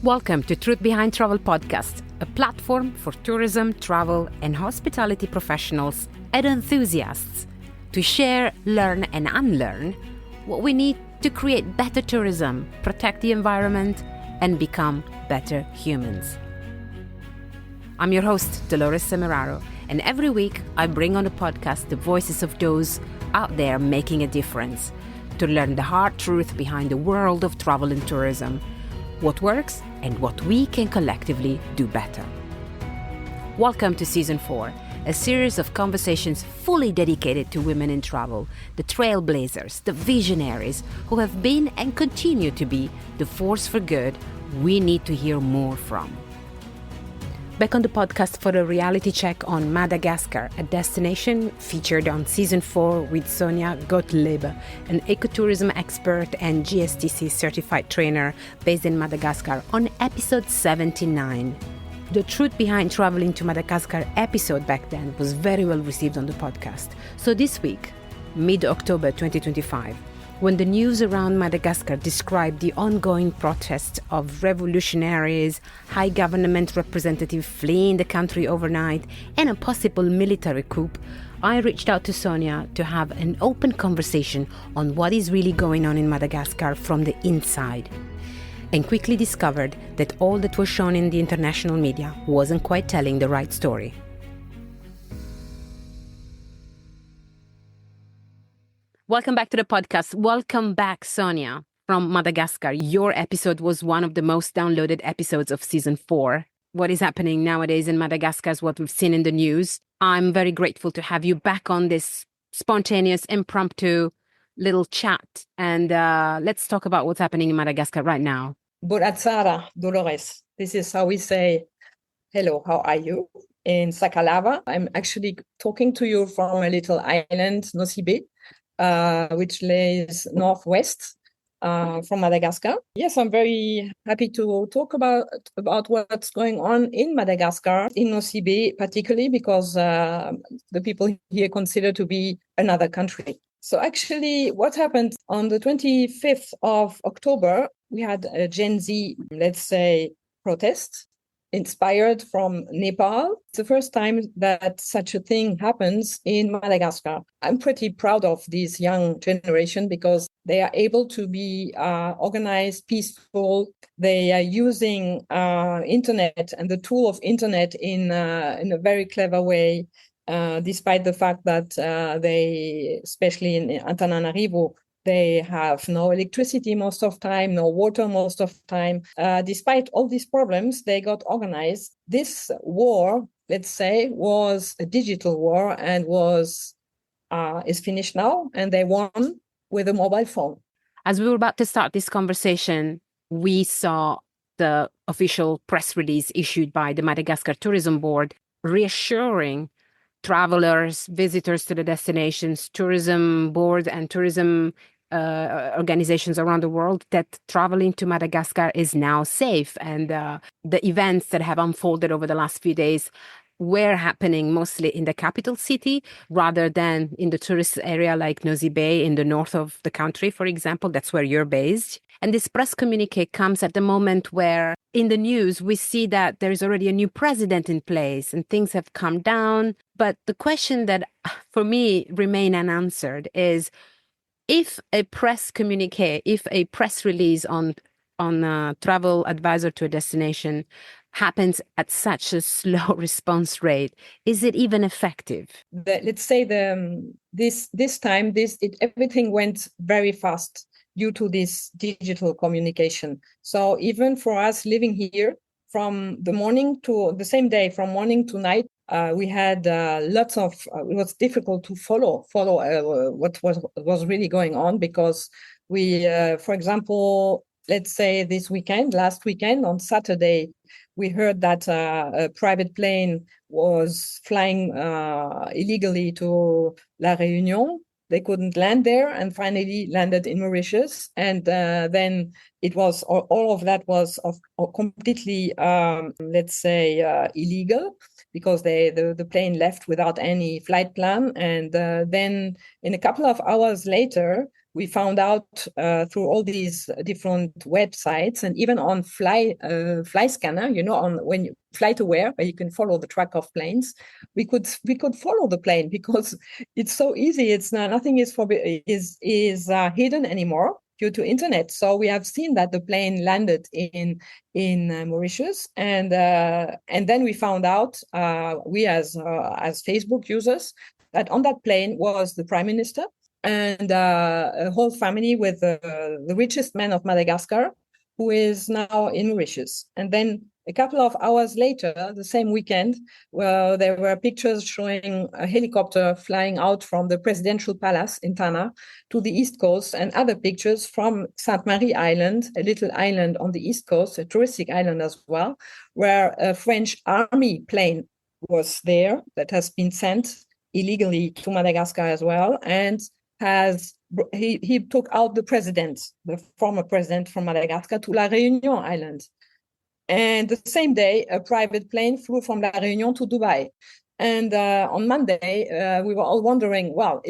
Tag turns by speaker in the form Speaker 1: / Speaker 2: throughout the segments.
Speaker 1: Welcome to Truth Behind Travel Podcast, a platform for tourism, travel, and hospitality professionals and enthusiasts to share, learn, and unlearn what we need to create better tourism, protect the environment, and become better humans. I'm your host, Dolores Semeraro, and every week I bring on the podcast the voices of those out there making a difference to learn the hard truth behind the world of travel and tourism, what works and what we can collectively do better. Welcome to Season 4, a series of conversations fully dedicated to women in travel, the trailblazers, the visionaries who have been and continue to be the force for good we need to hear more from. Back on the podcast for a reality check on Madagascar, a destination featured on Season 4 with Sonja Gottlebe, an ecotourism expert and GSTC certified trainer based in Madagascar, on episode 79. The Truth Behind Traveling to Madagascar episode back then was very well received on the podcast. So this week, mid-October 2025, when the news around Madagascar described the ongoing protests of revolutionaries, high government representatives fleeing the country overnight, and a possible military coup, I reached out to Sonja to have an open conversation on what is really going on in Madagascar from the inside, and quickly discovered that all that was shown in the international media wasn't quite telling the right story. Welcome back to the podcast. Welcome back, Sonja, from Madagascar. Your episode was one of the most downloaded episodes of Season 4. What is happening nowadays in Madagascar is what we've seen in the news. I'm very grateful to have you back on this spontaneous, impromptu little chat. And let's talk about what's happening in Madagascar right now.
Speaker 2: Buonasera, Dolores. This is how we say, hello, how are you? In Sakalava. I'm actually talking to you from a little island, Nosibe, which lays northwest from Madagascar. Yes, I'm very happy to talk about what's going on in Madagascar, in Nosibe particularly, because the people here consider to be another country. So actually, what happened on the 25th of October, we had a Gen Z, let's say, protest inspired from Nepal. It's the first time that such a thing happens in Madagascar. I'm pretty proud of this young generation because they are able to be organized, peaceful. They are using internet and the tool of internet in a very clever way, despite the fact that they, especially in Antananarivo, they have no electricity most of the time, no water most of the time. Despite all these problems, they got organized. This war, let's say, was a digital war and is finished now, and they won with a mobile phone.
Speaker 1: As we were about to start this conversation, we saw the official press release issued by the Madagascar Tourism Board reassuring travelers, visitors to the destinations, tourism board and tourism organizations around the world that traveling to Madagascar is now safe. And the events that have unfolded over the last few days were happening mostly in the capital city rather than in the tourist area like Nosy Be in the north of the country, for example. That's where you're based. And this press communique comes at the moment where in the news we see that there is already a new president in place and things have calmed down. But the question that for me remain unanswered is if a press communique, if a press release on a travel advisor to a destination happens at such a slow response rate, is it even effective?
Speaker 2: Let's say this time everything went very fast due to this digital communication. So even for us living here, from the morning to the same day, from morning to night, we had lots of. It was difficult to follow what was really going on because we, for example, let's say last weekend on Saturday, we heard that a private plane was flying illegally to La Réunion. They couldn't land there and finally landed in Mauritius. And then it was all of that was completely, let's say, illegal because the plane left without any flight plan. And then in a couple of hours later, we found out through all these different websites and even on fly scanner, on when you flight aware, where you can follow the track of planes, we could follow the plane because it's so easy. It's nothing is hidden anymore due to internet. So we have seen that the plane landed in Mauritius, and then we found out, we as Facebook users, that on that plane was the prime minister and a whole family with the richest man of Madagascar, who is now in Mauritius. And then a couple of hours later, the same weekend, there were pictures showing a helicopter flying out from the presidential palace in Tana to the east coast, and other pictures from Sainte Marie Island, a little island on the east coast, a touristic island as well, where a French army plane was there that has been sent illegally to Madagascar as well, and he took out the former president from Madagascar, to La Réunion Island. And the same day, a private plane flew from La Réunion to Dubai. And on Monday, we were all wondering, well,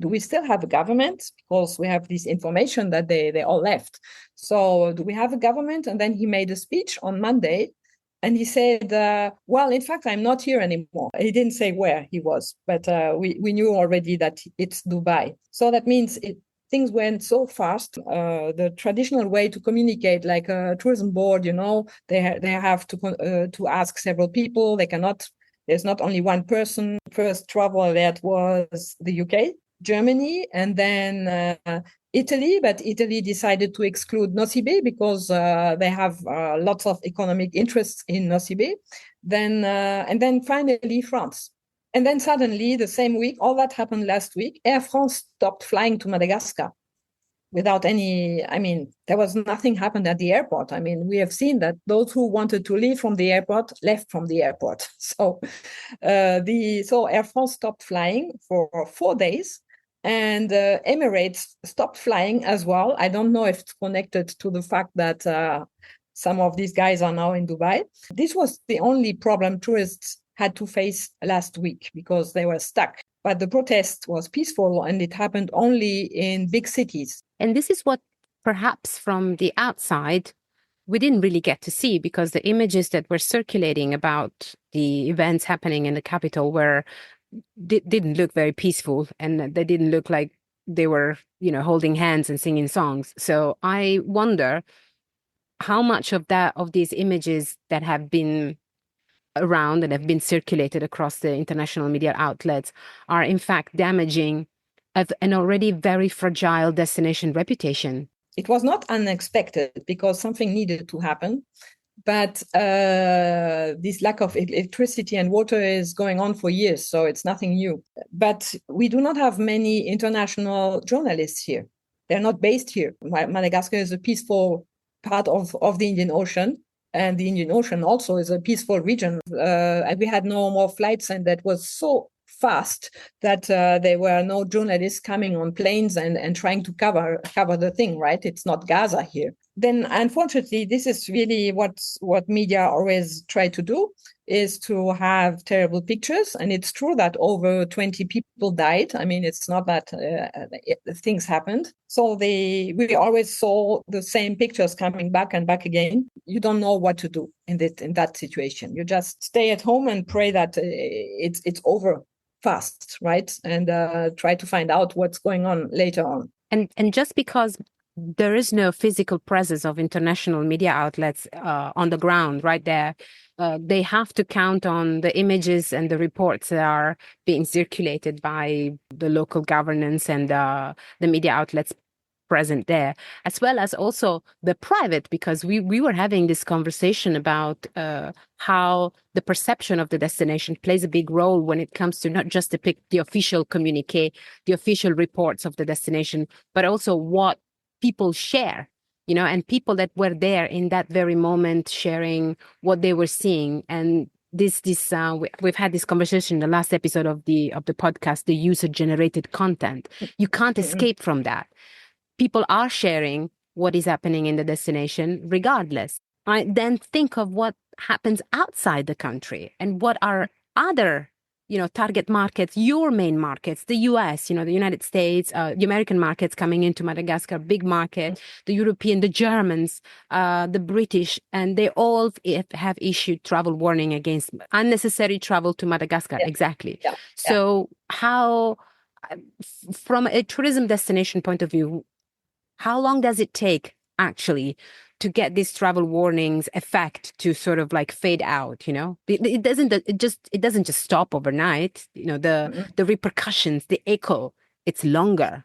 Speaker 2: do we still have a government? Because we have this information that they all left. So do we have a government? And then he made a speech on Monday, and he said, well, in fact, I'm not here anymore. He didn't say where he was, but we knew already that it's Dubai. So that means things went so fast. The traditional way to communicate, like a tourism board, they have to ask several people. There's not only one person. First travel that was the UK, Germany, and then Italy, but Italy decided to exclude Nosy because they have lots of economic interests in Nosy. And then finally France. And then suddenly, the same week, all that happened last week, Air France stopped flying to Madagascar without there was nothing happened at the airport. We have seen that those who wanted to leave from the airport left from the airport. So Air France stopped flying for 4 days. And Emirates stopped flying as well. I don't know if it's connected to the fact that some of these guys are now in Dubai. This was the only problem tourists had to face last week because they were stuck. But the protest was peaceful, and it happened only in big cities.
Speaker 1: And this is what perhaps from the outside we didn't really get to see, because the images that were circulating about the events happening in the capital didn't look very peaceful, and they didn't look like they were, holding hands and singing songs. So I wonder how much of these images that have been around and have been circulated across the international media outlets are in fact damaging an already very fragile destination reputation.
Speaker 2: It was not unexpected because something needed to happen. But this lack of electricity and water is going on for years, so it's nothing new. But we do not have many international journalists here. They're not based here. Madagascar is a peaceful part of the Indian Ocean, and the Indian Ocean also is a peaceful region. And we had no more flights, and that was so fast that there were no journalists coming on planes and trying to cover the thing, right? It's not Gaza here. Then, unfortunately, this is really what media always try to do, is to have terrible pictures. And it's true that over 20 people died. It's not that things happened. So we always saw the same pictures coming back and back again. You don't know what to do in that situation. You just stay at home and pray that it's over fast, right? And try to find out what's going on later on.
Speaker 1: And just because there is no physical presence of international media outlets on the ground right there, they have to count on the images and the reports that are being circulated by the local governance and the media outlets present there, as well as also the private, because we were having this conversation about how the perception of the destination plays a big role when it comes to not just the official communique, the official reports of the destination, but also what people share, and people that were there in that very moment sharing what they were seeing. And we've had this conversation in the last episode of the podcast, the user-generated content. You can't escape from that. People are sharing what is happening in the destination regardless. I then think of what happens outside the country and what are other target markets, your main markets, the US, the United States, the American markets coming into Madagascar, big market, the European, the Germans, the British, and they all have issued travel warning against unnecessary travel to Madagascar.
Speaker 2: Yeah.
Speaker 1: Exactly.
Speaker 2: Yeah.
Speaker 1: So how, from a tourism destination point of view, how long does it take actually to get these travel warnings effect to sort of like fade out? It doesn't just stop overnight. The repercussions, the echo, it's longer.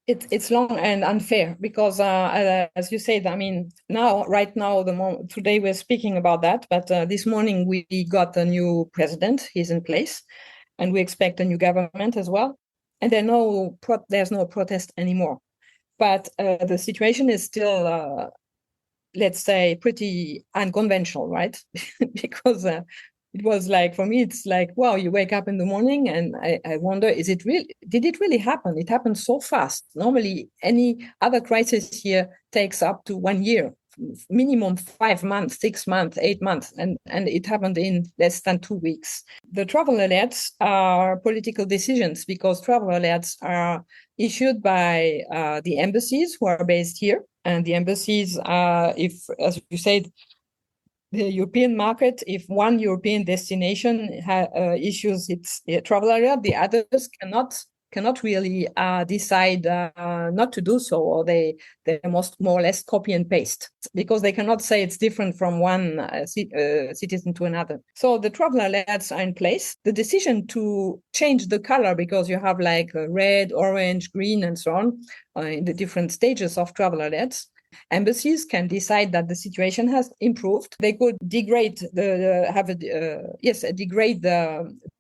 Speaker 2: It's long and unfair because, as you said, I mean, right now, today we're speaking about that, but this morning we got a new president. He's in place, and we expect a new government as well. And there's no protest anymore. But the situation is still, let's say, pretty unconventional, right? Because it was like, for me, it's like, wow, you wake up in the morning and I wonder, did it really happen? It happened so fast. Normally, any other crisis here takes up to 1 year, minimum 5 months, 6 months, 8 months, and it happened in less than 2 weeks. The travel alerts are political decisions because travel alerts are issued by the embassies who are based here. And the embassies, if, as you said, the European market, if one European destination issues its travel alert, the others cannot really decide not to do so, or they more or less copy and paste, because they cannot say it's different from one citizen to another. So the travel alerts are in place. The decision to change the color, because you have like red, orange, green, and so on in the different stages of travel alerts. Embassies can decide that the situation has improved. They could degrade the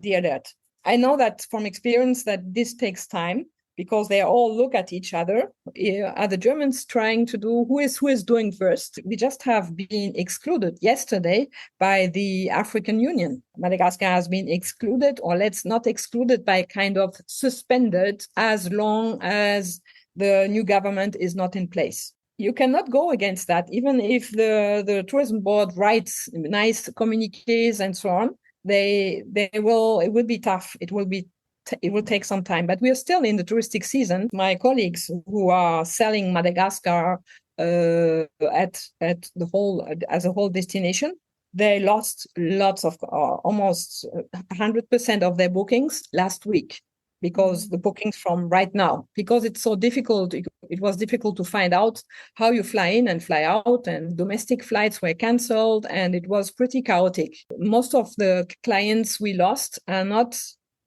Speaker 2: alert. I know that from experience that this takes time because they all look at each other. Are the Germans trying to do who is doing first? We just have been excluded yesterday by the African Union. Madagascar has been excluded, or let's not excluded, by kind of suspended as long as the new government is not in place. You cannot go against that, even if the tourism board writes nice communiques and so on. It will be tough. It will take some time, but we are still in the touristic season. My colleagues who are selling Madagascar as a whole destination, they lost lots of almost 100% of their bookings last week, because the bookings from right now, because it's so difficult, it was difficult to find out how you fly in and fly out, and domestic flights were cancelled, and it was pretty chaotic. Most of the clients we lost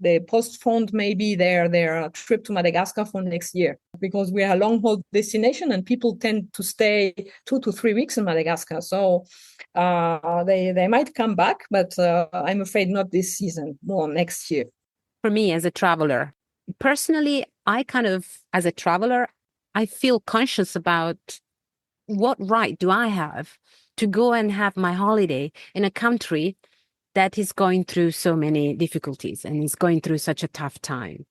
Speaker 2: they postponed maybe their trip to Madagascar for next year, because we are a long-haul destination and people tend to stay 2 to 3 weeks in Madagascar. So they might come back, but I'm afraid not this season, more next year.
Speaker 1: For me, as a traveler, personally, as a traveler, I feel conscious about what right do I have to go and have my holiday in a country that is going through so many difficulties and is going through such a tough time.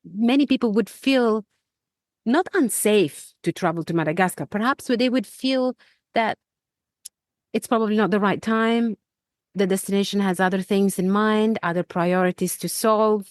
Speaker 1: Many people would feel not unsafe to travel to Madagascar. Perhaps they would feel that it's probably not the right time. The destination has other things in mind, other priorities to solve.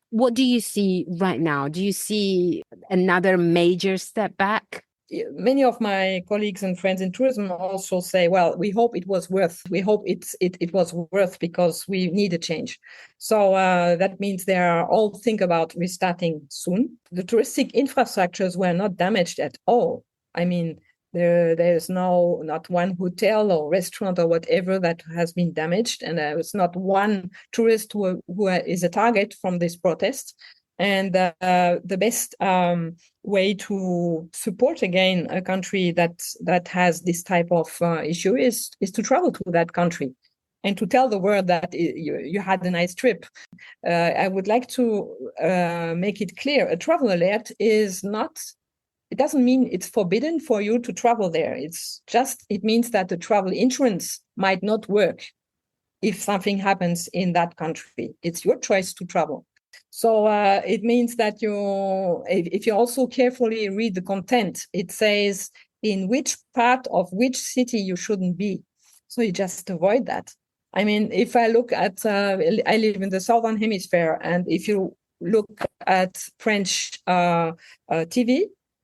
Speaker 1: What do you see right now? Do you see another major step back?
Speaker 2: Many of my colleagues and friends in tourism also say, well, we hope it was worth. We hope it was worth, because we need a change. So that means they are all think about restarting soon. The touristic infrastructures were not damaged at all. I mean, there's not one hotel or restaurant or whatever that has been damaged, and there is not one tourist who is a target from this protest. And the best way to support again a country that has this type of issue is to travel to that country and to tell the world that you had a nice trip. I would like to make it clear: a travel alert is not. It doesn't mean it's forbidden for you to travel there. It means that the travel insurance might not work if something happens in that country. It's your choice to travel. So it means that if you also carefully read the content, it says in which part of which city you shouldn't be. So you just avoid that. I mean, if I look at, I live in the Southern Hemisphere, and if you look at French TV,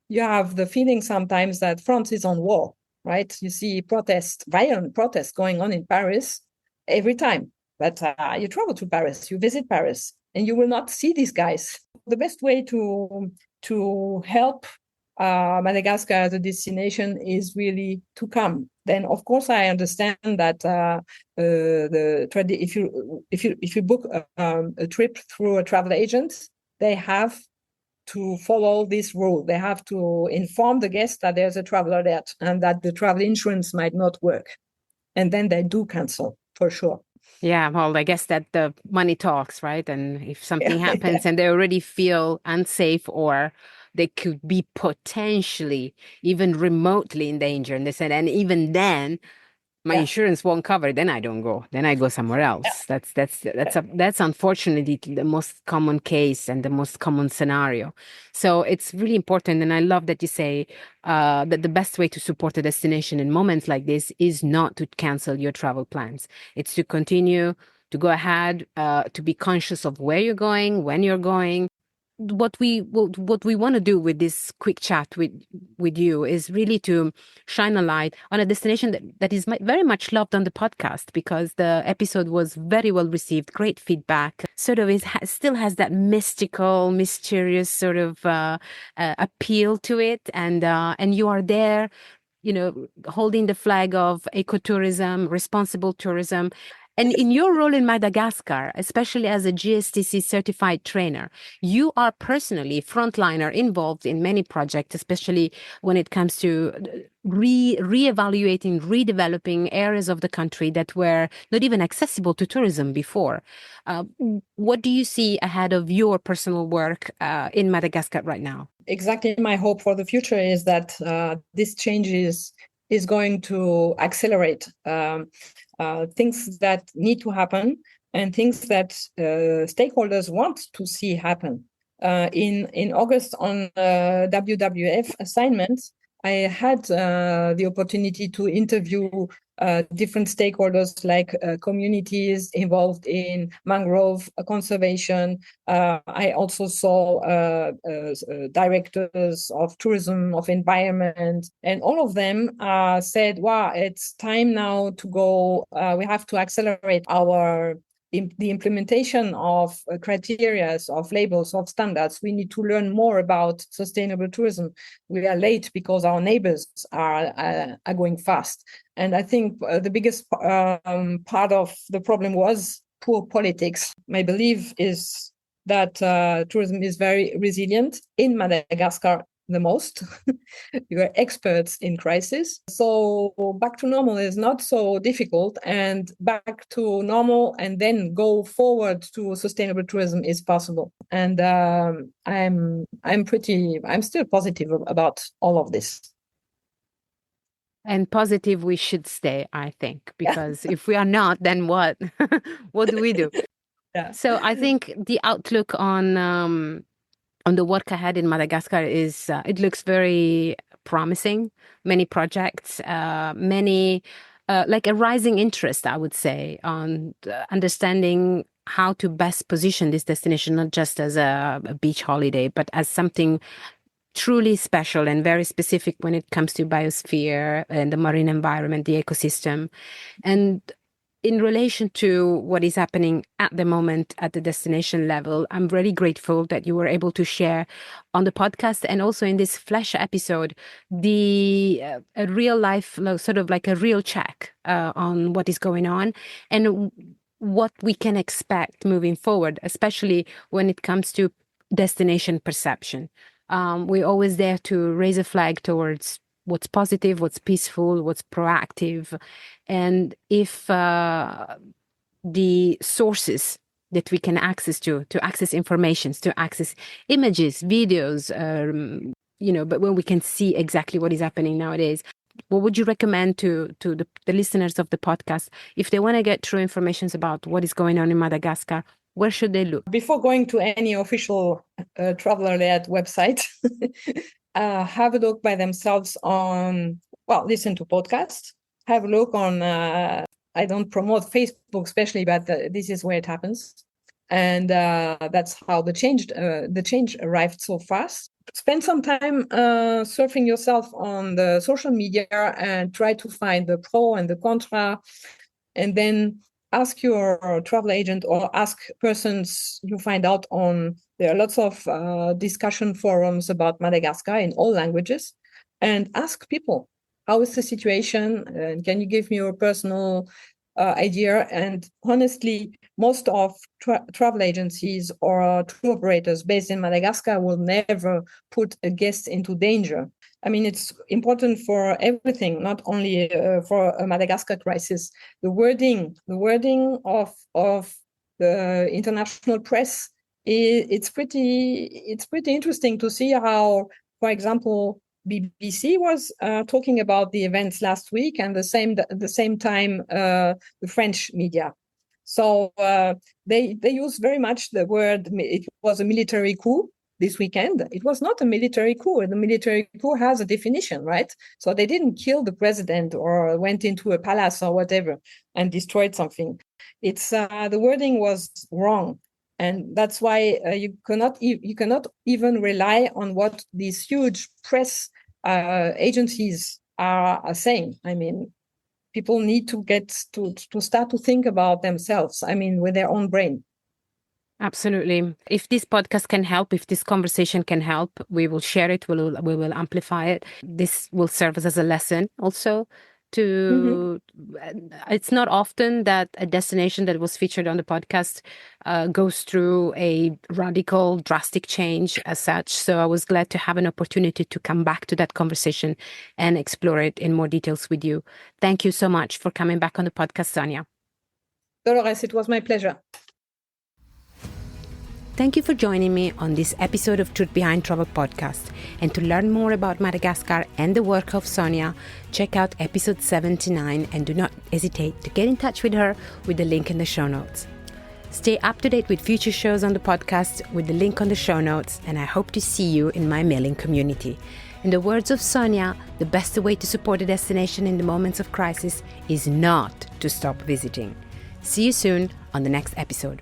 Speaker 2: you have the feeling sometimes that France is on war, right? You see violent protests going on in Paris every time. But you travel to Paris, you visit Paris, and you will not see these guys. The best way to help Madagascar as a destination is really to come. Then, of course, I understand that if you book a trip through a travel agent, they have to follow this rule. They have to inform the guest that there's a traveler there and that the travel insurance might not work, and then they do cancel for sure.
Speaker 1: Yeah, well, I guess that the money talks, right? And if something happens and they already feel unsafe, or they could be potentially even remotely in danger, and they said, and even then my insurance won't cover, then I don't go. Then I go somewhere else. That's unfortunately the most common case and the most common scenario. So it's really important, and I love that you say that the best way to support a destination in moments like this is not to cancel your travel plans. It's to continue to go ahead, to be conscious of where you're going, when you're going. What we want to do with this quick chat with you is really to shine a light on a destination that is very much loved on the podcast, because the episode was very well received, great feedback. Sort of still has that mystical, mysterious sort of appeal to it, and you are there, holding the flag of ecotourism, responsible tourism. And in your role in Madagascar, especially as a GSTC certified trainer, you are personally frontliner involved in many projects, especially when it comes to reevaluating, redeveloping areas of the country that were not even accessible to tourism before. What do you see ahead of your personal work in Madagascar right now?
Speaker 2: Exactly. My hope for the future is that this change is going to accelerate things that need to happen and things that stakeholders want to see happen. In August on WWF assignments, I had the opportunity to interview different stakeholders like communities involved in mangrove conservation. I also saw directors of tourism, of environment, and all of them said, wow, it's time now to go. We have to accelerate the implementation of criteria, of labels, of standards. We need to learn more about sustainable tourism. We are late because our neighbors are going fast. And I think the biggest part of the problem was poor politics. My belief is that tourism is very resilient in Madagascar the most. You are experts in crisis. So back to normal is not so difficult, and back to normal and then go forward to sustainable tourism is possible. And I'm still positive about all of this.
Speaker 1: And positive we should stay, I think, because if we are not, then what? What do we do?
Speaker 2: Yeah.
Speaker 1: So I think the outlook on the work ahead in Madagascar is, it looks very promising. Many projects, like a rising interest, I would say, on understanding how to best position this destination, not just as a beach holiday, but as something truly special and very specific when it comes to biosphere and the marine environment, the ecosystem. And in relation to what is happening at the moment at the destination level, I'm really grateful that you were able to share on the podcast and also in this flash episode a real life, sort of like a real check on what is going on and what we can expect moving forward, especially when it comes to destination perception. We're always there to raise a flag towards what's positive, what's peaceful, what's proactive. And if the sources that we can access to access information, to access images, videos, but when we can see exactly what is happening nowadays, what would you recommend to the listeners of the podcast if they want to get true information about what is going on in Madagascar? Where should they look?
Speaker 2: Before going to any official traveler-led website, have a look by themselves listen to podcasts, have a look on I don't promote Facebook especially, but this is where it happens. And that's how the change arrived so fast. Spend some time surfing yourself on the social media and try to find the pro and the contra, and then ask your travel agent or ask persons you find out on. There are lots of discussion forums about Madagascar in all languages, and ask people, how is the situation? And can you give me your personal idea? And honestly, most of travel agencies or tour operators based in Madagascar will never put a guest into danger. I mean, it's important for everything, not only for a Madagascar crisis. The wording of the international press, it's pretty interesting to see how, for example, BBC was talking about the events last week, and the same time the French media. So they use very much the word. It was a military coup this weekend. It was not a military coup. The military coup has a definition, right? So they didn't kill the president or went into a palace or whatever and destroyed something. It's the wording was wrong. And that's why you cannot even rely on what these huge press agencies are saying. I mean, people need to get to start to think about themselves. I mean, with their own brain.
Speaker 1: Absolutely. If this podcast can help, if this conversation can help, we will share it. We will amplify it. This will serve us as a lesson also. It's not often that a destination that was featured on the podcast goes through a radical, drastic change as such. So I was glad to have an opportunity to come back to that conversation and explore it in more details with you. Thank you so much for coming back on the podcast, Sonja.
Speaker 2: Dolores, it was my pleasure.
Speaker 1: Thank you for joining me on this episode of Truth Behind Travel podcast. And to learn more about Madagascar and the work of Sonja, check out episode 79 and do not hesitate to get in touch with her with the link in the show notes. Stay up to date with future shows on the podcast with the link on the show notes, and I hope to see you in my mailing community. In the words of Sonja, the best way to support a destination in the moments of crisis is not to stop visiting. See you soon on the next episode.